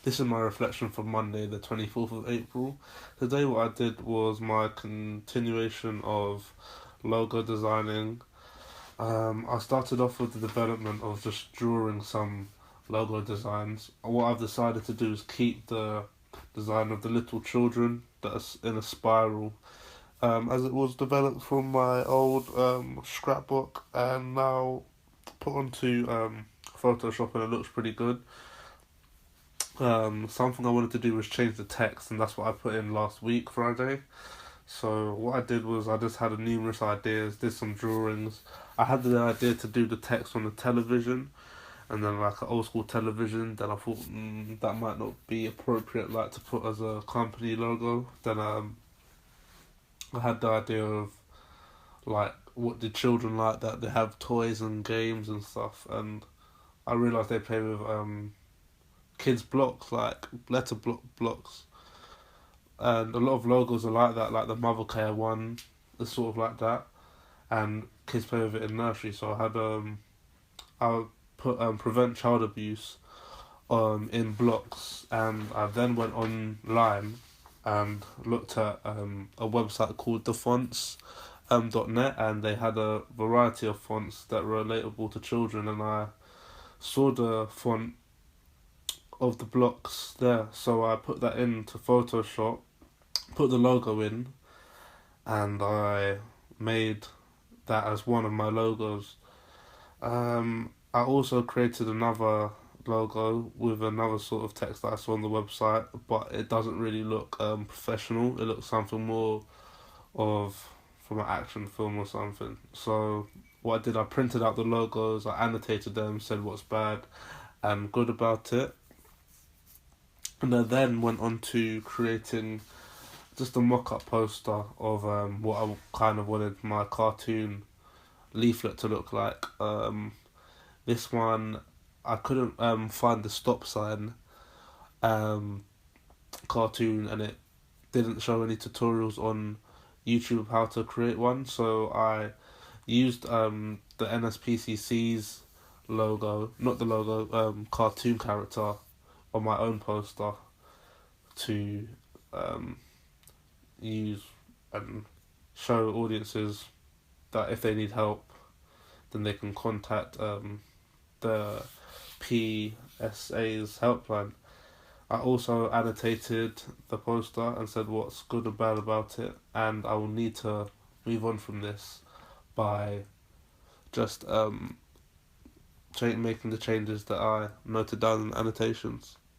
This is my reflection for Monday, the 24th of April. Today, what I did was my continuation of logo designing. I started off with the development of just drawing some logo designs. What I've decided to do is keep the design of the little children that's in a spiral, as it was developed from my old scrapbook and now put onto Photoshop, and it looks pretty good. Something I wanted to do was change the text, and that's what I put in last week, Friday. So what I did was I just had numerous ideas, did some drawings. I had the idea to do the text on the television, and then like an old school television. Then I thought that might not be appropriate, like to put as a company logo. Then I had the idea of like what the children like, that they have toys and games and stuff, and I realised they play with kids blocks, like blocks, and a lot of logos are like that, like the Mothercare one is sort of like that, and kids play with it in nursery. So I put prevent child abuse in blocks, and I then went online and looked at a website called thefonts.net, and they had a variety of fonts that were relatable to children, and I saw the font of the blocks there, so I put that into Photoshop, put the logo in, and I made that as one of my logos. I also created another logo with another sort of text that I saw on the website, but it doesn't really look professional. It looks something more of from an action film or something. So what I did, I printed out the logos, I annotated them, said what's bad and good about it, and I then went on to creating just a mock-up poster of what I kind of wanted my cartoon leaflet to look like. This one, I couldn't find the stop sign cartoon, and it didn't show any tutorials on YouTube how to create one, so I used the NSPCC's logo, not the logo, cartoon character on my own poster to use and show audiences that if they need help, then they can contact the PSA's helpline. I also annotated the poster and said what's good and bad about it, and I will need to move on from this by just making the changes that I noted down in annotations.